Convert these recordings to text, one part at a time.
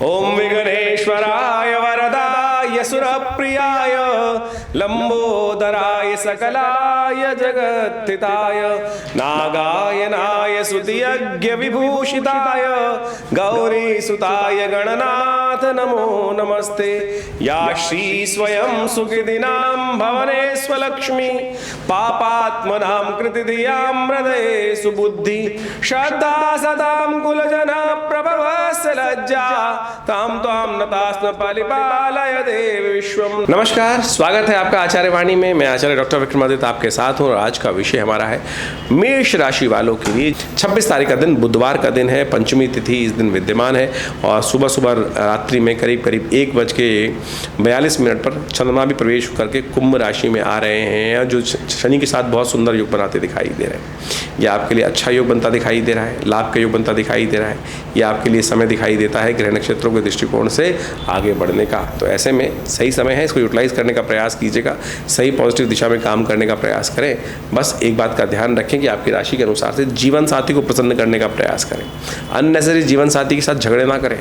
ओम विघ्नेश्वराय वरदाय सुरप्रियाय लंबोदराय सकलाय जगत्थिताय नागायनाय सुतियज्ञ विभूषिताय गौरीसुताय गणनाथ नमो नमस्ते। या श्री स्वयं सुकृतिनां भवनेष्वलक्ष्मी पापात्मनां कृतिधियां हृदये सुबुद्धि श्रद्धा सदां कुलजना प्रभवस्य लज्जा ताम त्वाम नतास्म परिपालय देव विश्वम। नमस्कार, स्वागत है आपका आचार्य वाणी में। मैं आचार्य डॉक्टर विक्रमादित्य आपके साथ हूँ और आज का विषय हमारा है मेष राशि वालों के लिए 26 तारीख का दिन बुधवार का दिन है। पंचमी तिथि इस दिन विद्यमान है और सुबह सुबह रात्रि में करीब 1:42 पर चंद्रमा भी प्रवेश करके कुंभ राशि में आ रहे हैं, जो शनि के साथ बहुत सुंदर योग बनाते दिखाई दे रहे हैं। यह आपके लिए अच्छा योग बनता दिखाई दे रहा है, लाभ का योग बनता दिखाई दे रहा है। यह आपके लिए समय दिखाई देता है ग्रह नक्षत्रों के दृष्टिकोण से आगे बढ़ने का। तो ऐसे में सही समय है, इसको यूटिलाइज करने का प्रयास कीजिएगा, सही पॉजिटिव दिशा में काम करने का प्रयास करें। बस एक बात का ध्यान रखें कि आपकी राशि के अनुसार से जीवन साथी को प्रसन्न करने का प्रयास करें। अननेसेसरी जीवन साथी के साथ झगड़े ना करें।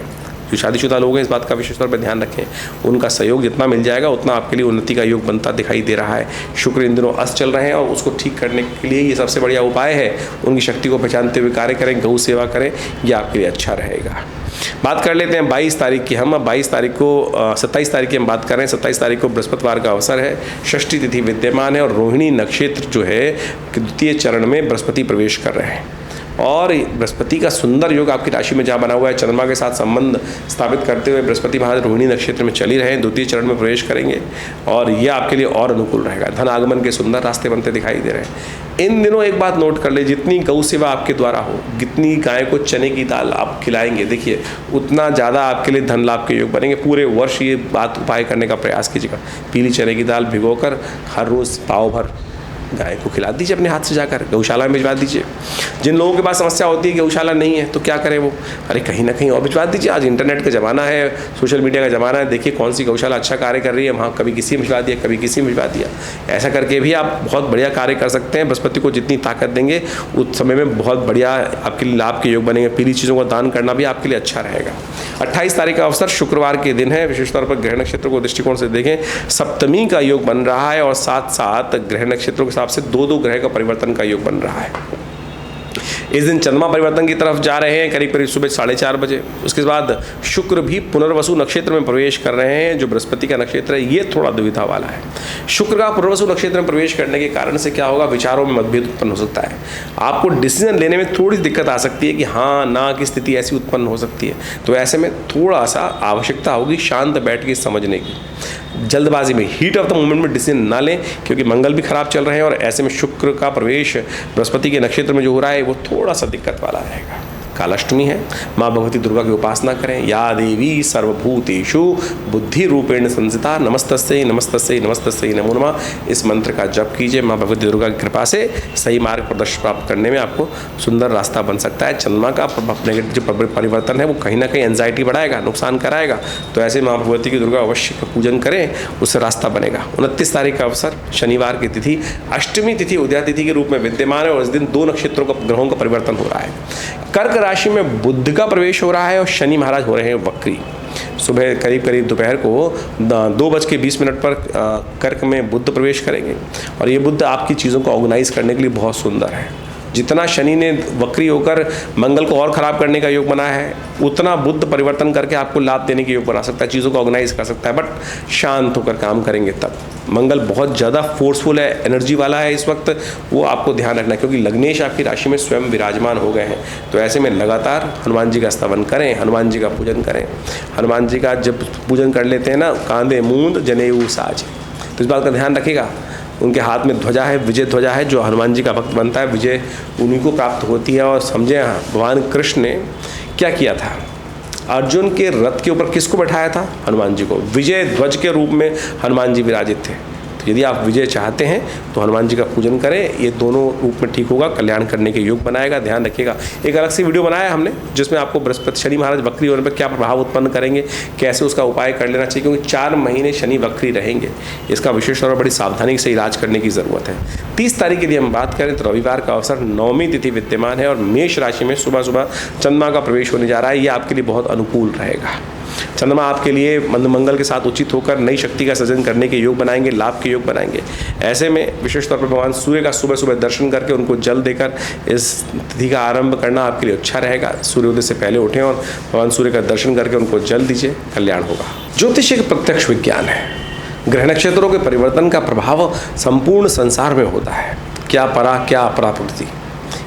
जो शादीशुदा लोग हैं इस बात का विशेष तौर पर ध्यान रखें, उनका सहयोग जितना मिल जाएगा उतना आपके लिए उन्नति का योग बनता दिखाई दे रहा है। शुक्र इन दिनों अस्त चल रहे हैं और उसको ठीक करने के लिए ये सबसे बढ़िया उपाय है, उनकी शक्ति को पहचानते हुए कार्य करें, गौ सेवा करें, यह आपके लिए अच्छा रहेगा। बात कर लेते हैं 22 तारीख की। हम 27 तारीख की हम बात कर रहे हैं। 27 तारीख को बृहस्पतिवार का अवसर है, षष्ठी तिथि विद्यमान है और रोहिणी नक्षत्र जो है द्वितीय चरण में बृहस्पति प्रवेश कर रहे हैं और बृहस्पति का सुंदर योग आपकी राशि में जहाँ बना हुआ है, चंद्रमा के साथ संबंध स्थापित करते हुए बृहस्पति महाराज रोहिणी नक्षत्र में चल ही रहे हैं, द्वितीय चरण में प्रवेश करेंगे और यह आपके लिए और अनुकूल रहेगा। धन आगमन के सुंदर रास्ते बनते दिखाई दे रहे हैं। इन दिनों एक बात नोट कर ले, जितनी गौ सेवा आपके द्वारा हो, जितनी गाय को चने की दाल आप खिलाएंगे, देखिए उतना ज़्यादा आपके लिए धन लाभ के योग बनेंगे। पूरे वर्ष ये बात उपाय करने का प्रयास कीजिएगा। पीली चने की दाल भिगोकर हर रोज़ पाव भर गाय को खिला दीजिए, अपने हाथ से जाकर गौशाला में भिजवा दीजिए। जिन लोगों के पास समस्या होती है गौशाला नहीं है तो क्या करें वो, अरे कहीं ना कहीं और भिजवा दीजिए। आज इंटरनेट का ज़माना है, सोशल मीडिया का ज़माना है, देखिए कौन सी गौशाला अच्छा कार्य कर रही है, वहाँ कभी किसी में भिजवा दिया, कभी किसी में भिजवा दिया। ऐसा करके भी आप बहुत बढ़िया कार्य कर सकते हैं। बृहस्पति को जितनी ताकत देंगे उस समय में बहुत बढ़िया आपके लिए लाभ के योग बनेंगे। पीली चीज़ों का दान करना भी आपके लिए अच्छा रहेगा। 28 तारीख का अवसर शुक्रवार के दिन है। विशेष तौर पर ग्रह नक्षत्र को दृष्टिकोण से देखें, सप्तमी का योग बन रहा है और साथ साथ ग्रह नक्षत्रों के हिसाब से दो ग्रह का परिवर्तन का योग बन रहा है। इस दिन चंद्रमा परिवर्तन की तरफ जा रहे हैं करीब सुबह 4:30 बजे। उसके बाद शुक्र भी पुनर्वसु नक्षत्र में प्रवेश कर रहे हैं, जो बृहस्पति का नक्षत्र है। ये थोड़ा दुविधा वाला है। शुक्र का पुनर्वसु नक्षत्र में प्रवेश करने के कारण से क्या होगा, विचारों में मतभेद उत्पन्न हो सकता है। आपको डिसीजन लेने में थोड़ी दिक्कत आ सकती है कि हाँ ना की स्थिति ऐसी उत्पन्न हो सकती है। तो ऐसे में थोड़ा सा आवश्यकता होगी शांत बैठ के समझने की। जल्दबाजी में, हीट ऑफ द मोमेंट में डिसीजन ना लें, क्योंकि मंगल भी खराब चल रहे हैं और ऐसे में शुक्र का प्रवेश बृहस्पति के नक्षत्र में जो हो रहा है वो थोड़ा सा दिक्कत वाला रहेगा। कालाष्टमी है, माँ भगवती दुर्गा की उपासना करें। या देवी सर्वभूतेषु बुद्धि रूपेण संस्थिता नमस्तस्यै नमस्तस्यै नमस्तस्यै नमो नमः, इस मंत्र का जप कीजिए। माँ भगवती दुर्गा की कृपा से सही मार्ग प्रदर्शन प्राप्त करने में आपको सुंदर रास्ता बन सकता है। चंद्रमा का नेगेटिव जो परिवर्तन है वो कहीं ना कहीं एंजाइटी बढ़ाएगा, नुकसान कराएगा। तो ऐसे माँ भगवती की दुर्गा अवश्य पूजन करें, उससे रास्ता बनेगा। 29 तारीख का अवसर शनिवार की तिथि, अष्टमी तिथि उदया तिथि के रूप में विद्यमान है और इस दिन 2 नक्षत्रों का ग्रहों का परिवर्तन हो रहा है। कर्क राशि में बुध का प्रवेश हो रहा है और शनि महाराज हो रहे हैं वक्री। सुबह करीब दोपहर को 2:20 पर कर्क में बुध प्रवेश करेंगे और ये बुध आपकी चीज़ों को ऑर्गेनाइज करने के लिए बहुत सुंदर है। जितना शनि ने वक्री होकर मंगल को और ख़राब करने का योग बनाया है, उतना बुध परिवर्तन करके आपको लाभ देने के योग बना सकता है, चीज़ों को ऑर्गेनाइज कर सकता है। बट शांत होकर काम करेंगे तब। मंगल बहुत ज़्यादा फोर्सफुल है, एनर्जी वाला है इस वक्त, वो आपको ध्यान रखना है, क्योंकि लग्नेश आपकी राशि में स्वयं विराजमान हो गए हैं। तो ऐसे में लगातार हनुमान जी का स्तवन करें, हनुमान जी का पूजन करें। हनुमान जी का जब पूजन कर लेते हैं ना, कांधे मूंद जनेऊ साज, तो इस बात का ध्यान रखिएगा। उनके हाथ में ध्वजा है, विजय ध्वजा है। जो हनुमान जी का भक्त बनता है विजय उन्हीं को प्राप्त होती है। और समझे भगवान कृष्ण ने क्या किया था, अर्जुन के रथ के ऊपर किसको बैठाया था, हनुमान जी को। विजय ध्वज के रूप में हनुमान जी विराजित थे। तो यदि आप विजय चाहते हैं तो हनुमान जी का पूजन करें, ये दोनों रूप में ठीक होगा, कल्याण करने के योग बनाएगा। ध्यान रखिएगा। एक अलग से वीडियो बनाया है हमने जिसमें आपको बृहस्पति शनि महाराज वक्री होने पर क्या प्रभाव उत्पन्न करेंगे, कैसे उसका उपाय कर लेना चाहिए, क्योंकि 4 महीने शनि वक्री रहेंगे। इसका विशेष तौर पर बड़ी सावधानी से इलाज करने की ज़रूरत है। 30 तारीख की यदि हम बात करें तो रविवार का अवसर, 9वीं तिथि विद्यमान है और मेष राशि में सुबह सुबह चंद्रमा का प्रवेश होने जा रहा है। ये आपके लिए बहुत अनुकूल रहेगा। चंद्रमा आपके लिए मंगल के साथ उचित होकर नई शक्ति का सृजन करने के योग बनाएंगे, लाभ के योग बनाएंगे। ऐसे में विशेष तौर पर भगवान सूर्य का सुबह सुबह दर्शन करके उनको जल देकर इस तिथि का आरंभ करना आपके लिए अच्छा रहेगा। सूर्योदय से पहले उठें और भगवान सूर्य का दर्शन करके उनको जल दीजिए, कल्याण होगा। ज्योतिष एक प्रत्यक्ष विज्ञान है। ग्रह नक्षत्रों के परिवर्तन का प्रभाव संपूर्ण संसार में होता है। क्या परा क्या अपरा प्रकृति,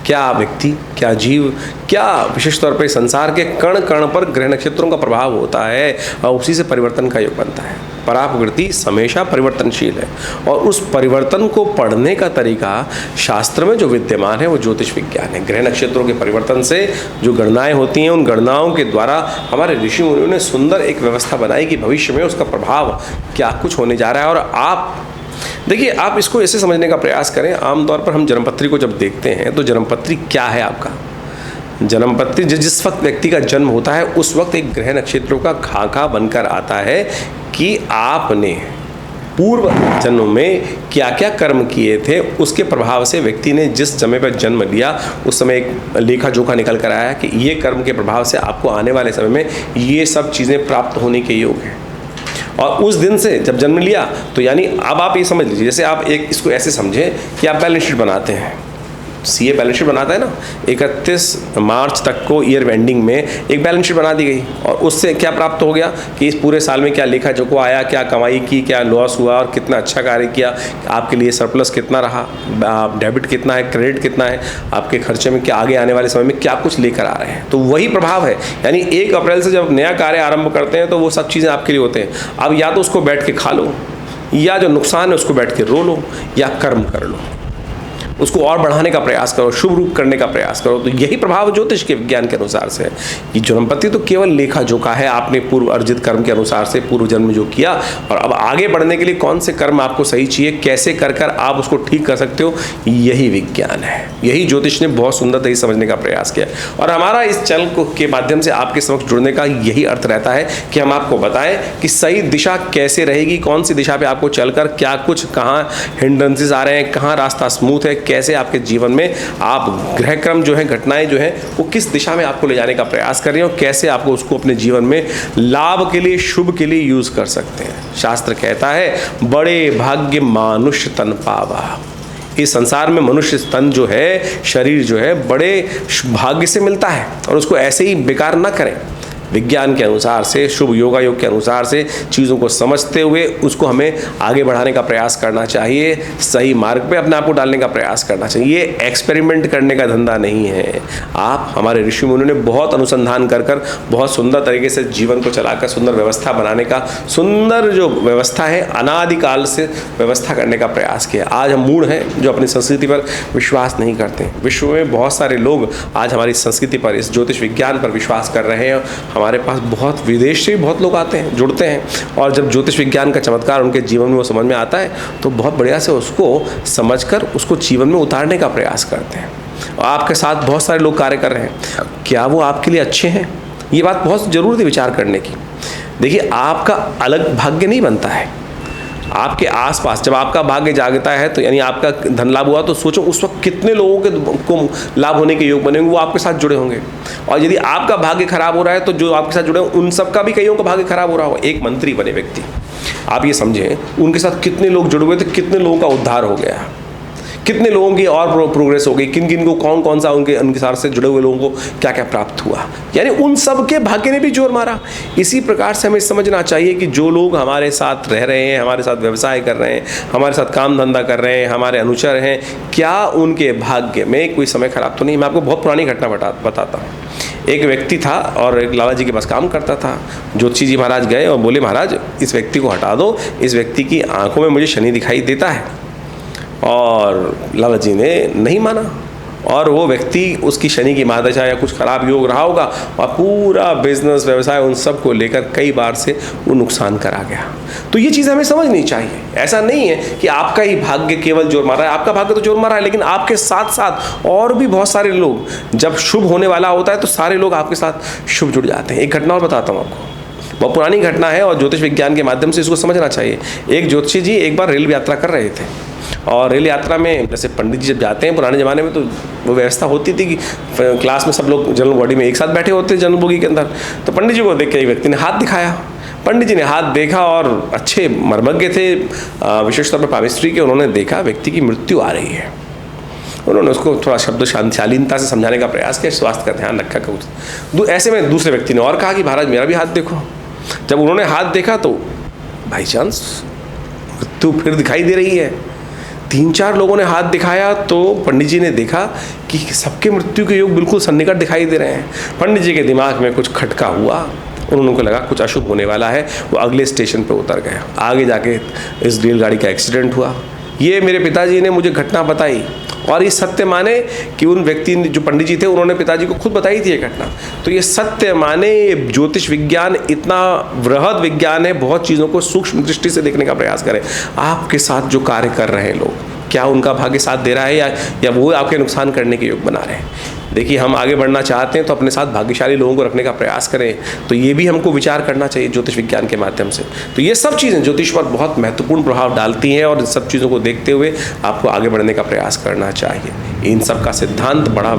क्या व्यक्ति, क्या जीव, क्या विशेष तौर पर संसार के कण कण पर ग्रह नक्षत्रों का प्रभाव होता है और उसी से परिवर्तन का योग बनता है। परा प्रकृति हमेशा परिवर्तनशील है और उस परिवर्तन को पढ़ने का तरीका शास्त्र में जो विद्यमान है वो ज्योतिष विज्ञान है। ग्रह नक्षत्रों के परिवर्तन से जो गणनाएं होती हैं, उन गणनाओं के द्वारा हमारे ऋषि मुनियों ने सुंदर एक व्यवस्था बनाई कि भविष्य में उसका प्रभाव क्या कुछ होने जा रहा है। और आप देखिए, आप इसको ऐसे समझने का प्रयास करें। आमतौर पर हम जन्मपत्री को जब देखते हैं तो जन्मपत्री क्या है आपका? जन्मपत्री जिस वक्त व्यक्ति का जन्म होता है उस वक्त एक ग्रह नक्षत्रों का खाका बनकर आता है कि आपने पूर्व जन्म में क्या क्या कर्म किए थे, उसके प्रभाव से व्यक्ति ने जिस समय पर जन्म लिया उस समय एक लेखा जोखा निकल कर आया कि ये कर्म के प्रभाव से आपको आने वाले समय में ये सब चीज़ें प्राप्त होने के योग हैं। और उस दिन से जब जन्म लिया तो यानी अब आप ये समझ लीजिए, जैसे आप एक इसको ऐसे समझें कि आप बैलेंस शीट बनाते हैं। सीए बैलेंस शीट बनाता है ना, 31 मार्च तक को ईयर एंडिंग में एक बैलेंस शीट बना दी गई और उससे क्या प्राप्त हो गया कि इस पूरे साल में क्या लेखा जोखा आया, क्या कमाई की, क्या लॉस हुआ और कितना अच्छा कार्य किया, आपके लिए सरप्लस कितना रहा, डेबिट कितना है, क्रेडिट कितना है, आपके खर्चे में क्या आगे आने वाले समय में क्या कुछ लेकर आ रहे हैं। तो वही प्रभाव है। यानी 1 अप्रैल से जब नया कार्य आरंभ करते हैं तो वो सब चीज़ें आपके लिए होते हैं। अब या तो उसको बैठ के खा लो, या जो नुकसान है उसको बैठ के रो लो, या कर्म कर लो, उसको और बढ़ाने का प्रयास करो, शुभ रूप करने का प्रयास करो। तो यही प्रभाव ज्योतिष के विज्ञान के अनुसार से है कि जन्मपति तो केवल लेखा जोखा है, आपने पूर्व अर्जित कर्म के अनुसार से पूर्व जन्म में जो किया और अब आगे बढ़ने के लिए कौन से कर्म आपको सही चाहिए, कैसे कर कर आप उसको ठीक कर सकते हो, यही विज्ञान है। यही ज्योतिष ने बहुत सुंदर तरीके से समझने का प्रयास किया और हमारा इस चैनल के माध्यम से आपके समक्ष जुड़ने का यही अर्थ रहता है कि हम आपको बताएं कि सही दिशा कैसे रहेगी, कौन सी दिशा पे आपको चलकर क्या कुछ, कहाँ हिंड्रेंसेस आ रहे हैं, कहाँ रास्ता स्मूथ है, कैसे आपके जीवन में आप ग्रह क्रम जो है, घटनाएं जो है वो किस दिशा में आपको ले जाने का प्रयास कर रही हैं और कैसे आपको उसको अपने जीवन में लाभ के लिए, शुभ के लिए यूज कर सकते हैं। शास्त्र कहता है बड़े भाग्य मानुष्य तन पावा। इस संसार में मनुष्य तन जो है, शरीर जो है, बड़े भाग्य से मिलता है और उसको ऐसे ही बेकार ना करें। विज्ञान के अनुसार से, शुभ योगा योग के अनुसार से चीज़ों को समझते हुए उसको हमें आगे बढ़ाने का प्रयास करना चाहिए, सही मार्ग पे अपने आप को डालने का प्रयास करना चाहिए। ये एक्सपेरिमेंट करने का धंधा नहीं है। आप हमारे ऋषि मुनियों ने बहुत अनुसंधान कर कर बहुत सुंदर तरीके से जीवन को चलाकर सुंदर व्यवस्था बनाने का, सुंदर जो व्यवस्था है अनादिकाल से व्यवस्था करने का प्रयास किया। आज हम मूढ़ हैं जो अपनी संस्कृति पर विश्वास नहीं करते। विश्व में बहुत सारे लोग आज हमारी संस्कृति पर, इस ज्योतिष विज्ञान पर विश्वास कर रहे हैं। हमारे पास बहुत विदेश से भी बहुत लोग आते हैं, जुड़ते हैं और जब ज्योतिष विज्ञान का चमत्कार उनके जीवन में वो समझ में आता है तो बहुत बढ़िया से उसको समझकर उसको जीवन में उतारने का प्रयास करते हैं। और आपके साथ बहुत सारे लोग कार्य कर रहे हैं, क्या वो आपके लिए अच्छे हैं? ये बात बहुत ज़रूरी है विचार करने की। देखिए, आपका अलग भाग्य नहीं बनता है। आपके आसपास जब आपका भाग्य जागता है तो यानी आपका धन लाभ हुआ तो सोचो उस वक्त कितने लोगों को लाभ होने के योग बनेंगे, वो आपके साथ जुड़े होंगे। और यदि आपका भाग्य खराब हो रहा है तो जो आपके साथ जुड़े हैं उन सबका भी कईयों का भाग्य खराब हो रहा हो। एक मंत्री बने व्यक्ति, आप ये समझें उनके साथ कितने लोग जुड़े हुए थे, कितने लोगों का उद्धार हो गया, कितने लोगों की और प्रोग्रेस हो गई, किन किन को कौन कौन सा उनके साथ से जुड़े हुए लोगों को क्या क्या प्राप्त हुआ, यानी उन सब के भाग्य ने भी जोर मारा। इसी प्रकार से हमें समझना चाहिए कि जो लोग हमारे साथ रह रहे हैं, हमारे साथ व्यवसाय कर रहे हैं, हमारे साथ काम धंधा कर रहे हैं, हमारे अनुचर हैं, क्या उनके भाग्य में कोई समय खराब तो नहीं। मैं आपको बहुत पुरानी घटना बताता हूँ। एक व्यक्ति था और एक लाला जी के पास काम करता था। ज्योतिषी जी महाराज गए और बोले महाराज इस व्यक्ति को हटा दो, इस व्यक्ति की आंखों में मुझे शनि दिखाई देता है। और लाला जी ने नहीं माना और वो व्यक्ति, उसकी शनि की महादशा या कुछ खराब योग रहा होगा और पूरा बिजनेस व्यवसाय उन सब को लेकर कई बार से वो नुकसान करा गया। तो ये चीज़ हमें समझनी चाहिए। ऐसा नहीं है कि आपका ही भाग्य केवल जोर मारा है, आपका भाग्य तो जोर मारा है, लेकिन आपके साथ साथ और भी बहुत सारे लोग, जब शुभ होने वाला होता है तो सारे लोग आपके साथ शुभ जुड़ जाते हैं। एक घटना और बताता हूँ आपको, बहुत पुरानी घटना है और ज्योतिष विज्ञान के माध्यम से इसको समझना चाहिए। एक ज्योतिषी जी एक बार रेल यात्रा कर रहे थे और रेल यात्रा में जैसे पंडित जी जब जाते हैं पुराने ज़माने में तो वो व्यवस्था होती थी कि क्लास में सब लोग जनरल बॉडी में एक साथ बैठे होते हैं जनरल बोगी के अंदर। तो पंडित जी को देख के एक व्यक्ति ने हाथ दिखाया पंडित जी ने हाथ देखा और अच्छे मर्मज्ञ थे, विशेष तौर पर पामिस्ट्री के। उन्होंने देखा व्यक्ति की मृत्यु आ रही है। उन्होंने उसको थोड़ा शब्द शालीनता से समझाने का प्रयास किया, स्वास्थ्य का ध्यान रखा कुछ। ऐसे में दूसरे व्यक्ति ने और कहा कि महाराज मेरा भी हाथ देखो। जब उन्होंने हाथ देखा तो बाई चांस मृत्यु फिर दिखाई दे रही है। 3-4 लोगों ने हाथ दिखाया तो पंडित जी ने देखा कि सबके मृत्यु के योग बिल्कुल सन्निकट दिखाई दे रहे हैं। पंडित जी के दिमाग में कुछ खटका हुआ, उनको लगा कुछ अशुभ होने वाला है। वो अगले स्टेशन पर उतर गए। आगे जाके इस रेलगाड़ी का एक्सीडेंट हुआ। ये मेरे पिताजी ने मुझे घटना बताई और ये सत्य माने कि उन व्यक्ति जो पंडित जी थे उन्होंने पिताजी को खुद बताई थी ये घटना। तो ये सत्य माने, ये ज्योतिष विज्ञान इतना वृहद विज्ञान है, बहुत चीज़ों को सूक्ष्म दृष्टि से देखने का प्रयास करें। आपके साथ जो कार्य कर रहे हैं लोग, क्या उनका भाग्य साथ दे रहा है या वो आपके नुकसान करने के योग बना रहे हैं। देखिए, हम आगे बढ़ना चाहते हैं तो अपने साथ भाग्यशाली लोगों को रखने का प्रयास करें। तो ये भी हमको विचार करना चाहिए ज्योतिष विज्ञान के माध्यम से। तो ये सब चीज़ें ज्योतिष पर बहुत महत्वपूर्ण प्रभाव डालती हैं और इन सब चीज़ों को देखते हुए आपको आगे बढ़ने का प्रयास करना चाहिए। इन सब का सिद्धांत बड़ा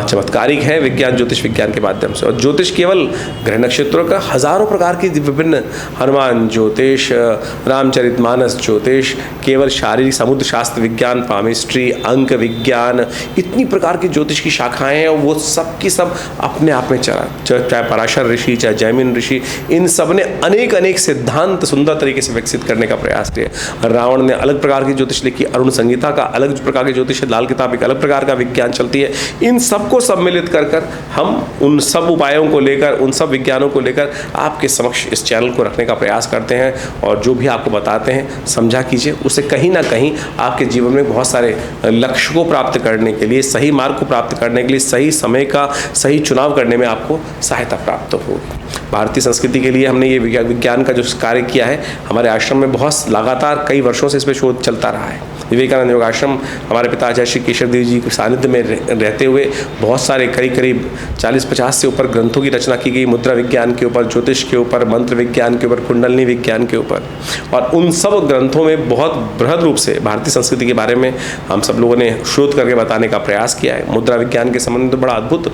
चमत्कारिक है विज्ञान, ज्योतिष विज्ञान के माध्यम से। और ज्योतिष केवल ग्रह नक्षत्रों का हजारों प्रकार की विभिन्न, हनुमान ज्योतिष, रामचरितमानस ज्योतिष, केवल शारीरिक समुद्र शास्त्र विज्ञान, पामिस्ट्री, अंक विज्ञान, इतनी प्रकार की ज्योतिष की शाखाएं हैं। वो सब की सब अपने आप में चला, चाहे पराशर ऋषि, चाहे जैमिन ऋषि, इन सब ने अनेक अनेक सिद्धांत सुंदर तरीके से विकसित करने का प्रयास किया। रावण ने अलग प्रकार की ज्योतिष लिखी, अरुण संहिता का अलग प्रकार की ज्योतिष, लाल किताब एक अलग प्रकार का विज्ञान चलती है। इन सबको सम्मिलित कर हम उन सब उपायों को लेकर, उन सब विज्ञानों को लेकर आपके समक्ष इस चैनल को रखने का प्रयास करते हैं। और जो भी आपको बताते हैं समझा कीजिए, उससे कहीं ना कहीं आपके जीवन में बहुत सारे लक्ष्य को प्राप्त करने के लिए, सही मार्ग को प्राप्त करने के लिए, सही समय का सही चुनाव करने में आपको सहायता प्राप्त होगी। भारतीय संस्कृति के लिए हमने ये विज्ञान का जो कार्य किया है, हमारे आश्रम में बहुत लगातार कई वर्षों से इस पर शोध चलता रहा है। विवेकानंद योग आश्रम, हमारे पिता आचार्य श्री केशव देव जी के सानिध्य में रहते हुए बहुत सारे करीब 40-50 से ऊपर ग्रंथों की रचना की गई, मुद्रा विज्ञान के ऊपर, ज्योतिष के ऊपर, मंत्र विज्ञान के ऊपर, कुंडलिनी विज्ञान के ऊपर। और उन सब ग्रंथों में बहुत बृहद रूप से भारतीय संस्कृति के बारे में हम सब लोगों ने शोध करके बताने का प्रयास किया है। मुद्रा विज्ञान के संबंध में तो बड़ा अद्भुत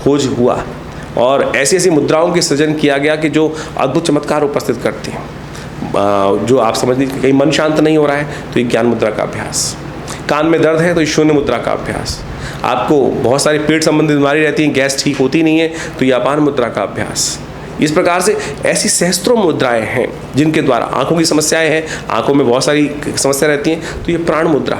खोज हुआ और ऐसी ऐसी मुद्राओं की सृजन किया गया कि जो अद्भुत चमत्कार उपस्थित करती हैं। जो आप समझ लीजिए, कहीं मन शांत नहीं हो रहा है तो ये ज्ञान मुद्रा का अभ्यास, कान में दर्द है तो ये शून्य मुद्रा का अभ्यास, आपको बहुत सारी पेट संबंधित बीमारी रहती है, गैस ठीक होती नहीं है तो ये अपान मुद्रा का अभ्यास। इस प्रकार से ऐसी सहस्त्रों मुद्राएं हैं जिनके द्वारा, आंखों की समस्याएं हैं, आंखों में बहुत सारी समस्या रहती हैं तो ये प्राण मुद्रा।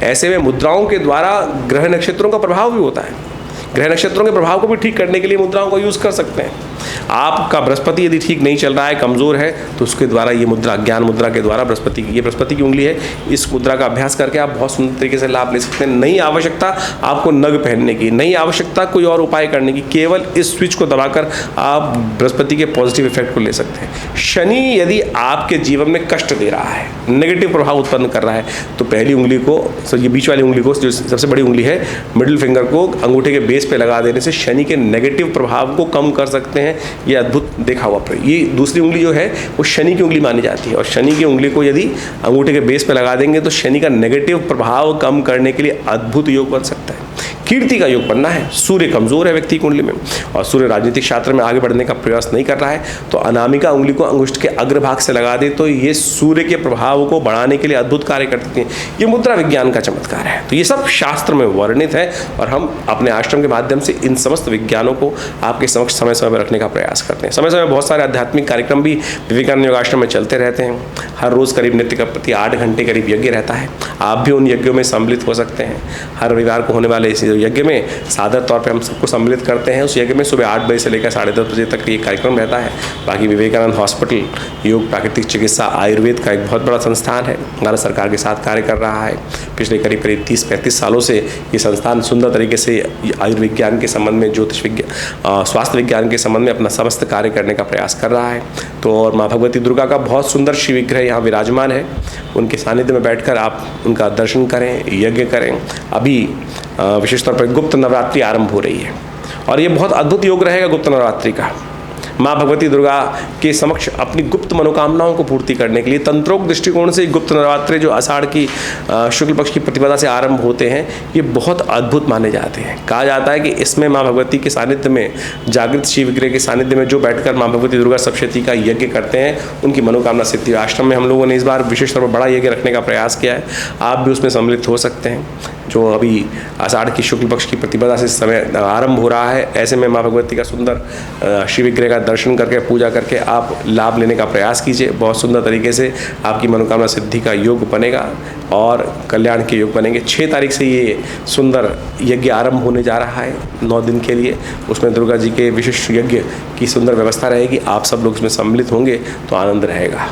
ऐसे में मुद्राओं के द्वारा ग्रह नक्षत्रों का प्रभाव भी होता है। ग्रह नक्षत्रों के प्रभाव को भी ठीक करने के लिए मुद्राओं को यूज़ कर सकते हैं। आपका बृहस्पति यदि ठीक नहीं चल रहा है, कमज़ोर है, तो उसके द्वारा ये मुद्रा, ज्ञान मुद्रा के द्वारा बृहस्पति की, ये बृहस्पति की उंगली है, इस मुद्रा का अभ्यास करके आप बहुत सुंदर तरीके से लाभ ले सकते हैं। नहीं आवश्यकता आपको नग पहनने की, नहीं आवश्यकता कोई और उपाय करने की, केवल इस स्विच को दबाकर आप बृहस्पति के पॉजिटिव इफेक्ट को ले सकते हैं। शनि यदि आपके जीवन में कष्ट दे रहा है, नेगेटिव प्रभाव उत्पन्न कर रहा है, तो पहली उंगली को, ये बीच वाली उंगली को, जो सबसे बड़ी उंगली है, मिडिल फिंगर को अंगूठे के बेस पे लगा देने से शनि के नेगेटिव प्रभाव को कम कर सकते हैं। ये अद्भुत देखा हुआ प्रयोग। ये दूसरी उंगली जो है वो शनि की उंगली मानी जाती है और शनि की उंगली को यदि अंगूठे के बेस पे लगा देंगे तो शनि का नेगेटिव प्रभाव कम करने के लिए अद्भुत योग बन सकता है। कीर्ति का योग बनना है। सूर्य कमजोर है व्यक्ति कुंडली में और सूर्य राजनीतिक क्षेत्र में आगे बढ़ने का प्रयास नहीं कर रहा है, तो अनामिका उंगली को अंगुष्ठ के अग्रभाग से लगा दे तो ये सूर्य के प्रभाव को बढ़ाने के लिए अद्भुत कार्य करती हैं। ये मुद्रा विज्ञान का चमत्कार है। तो ये सब शास्त्र में वर्णित है और हम अपने आश्रम के माध्यम से इन समस्त विज्ञानों को आपके समक्ष समय समय पर रखने का प्रयास करते हैं। समय समय बहुत सारे आध्यात्मिक कार्यक्रम भी विवेकानंद योग आश्रम में चलते रहते हैं। हर रोज़ करीब नित्य का प्रति 8 घंटे करीब यज्ञ रहता है। आप भी उन यज्ञों में सम्मिलित हो सकते हैं। हर रविवार को होने वाले इस यज्ञ में सादर तौर पे हम सबको सम्मिलित करते हैं। उस यज्ञ में सुबह 8 बजे से लेकर 10:30 बजे तक ये कार्यक्रम रहता है। बाकी विवेकानंद हॉस्पिटल योग प्राकृतिक चिकित्सा आयुर्वेद का एक बहुत बड़ा संस्थान है, भारत सरकार के साथ कार्य कर रहा है। पिछले करीब 30-35 सालों से ये संस्थान सुंदर तरीके से आयुर्विज्ञान के संबंध में, ज्योतिष विज्ञान, स्वास्थ्य विज्ञान के संबंध में अपना समस्त कार्य करने का प्रयास कर रहा है। तो और माँ भगवती दुर्गा का बहुत सुंदर शिव विग्रह यहाँ विराजमान है। उनके सानिध्य में बैठकर आप उनका दर्शन करें, यज्ञ करें। अभी विशेष तौर पर गुप्त नवरात्रि आरंभ हो रही है और ये बहुत अद्भुत योग रहेगा गुप्त नवरात्रि का। माँ भगवती दुर्गा के समक्ष अपनी गुप्त मनोकामनाओं को पूर्ति करने के लिए तंत्रोक्त दृष्टिकोण से गुप्त नवरात्रे जो आषाढ़ की शुक्ल पक्ष की प्रतिपदा से आरंभ होते हैं, ये बहुत अद्भुत माने जाते हैं। कहा जाता है कि इसमें माँ भगवती के सानिध्य में, जागृत शिव विग्रह के सानिध्य में जो बैठकर माँ भगवती दुर्गा सप्तशती का यज्ञ करते हैं, उनकी मनोकामना सिद्धि। आश्रम में हम लोगों ने इस बार विशेष तौर पर बड़ा यज्ञ रखने का प्रयास किया है, आप भी उसमें सम्मिलित हो सकते हैं। जो अभी आषाढ़ की शुक्ल पक्ष की प्रतिपदा से समय आरंभ हो रहा है, ऐसे में माँ भगवती का सुंदर शिव विग्रह का दर्शन करके, पूजा करके आप लाभ लेने का प्रयास कीजिए। बहुत सुंदर तरीके से आपकी मनोकामना सिद्धि का योग बनेगा और कल्याण के योग बनेंगे। 6 तारीख से ये सुंदर यज्ञ आरंभ होने जा रहा है 9 दिन के लिए। उसमें दुर्गा जी के विशिष्ट यज्ञ की सुंदर व्यवस्था रहेगी। आप सब लोग इसमें सम्मिलित होंगे तो आनंद रहेगा।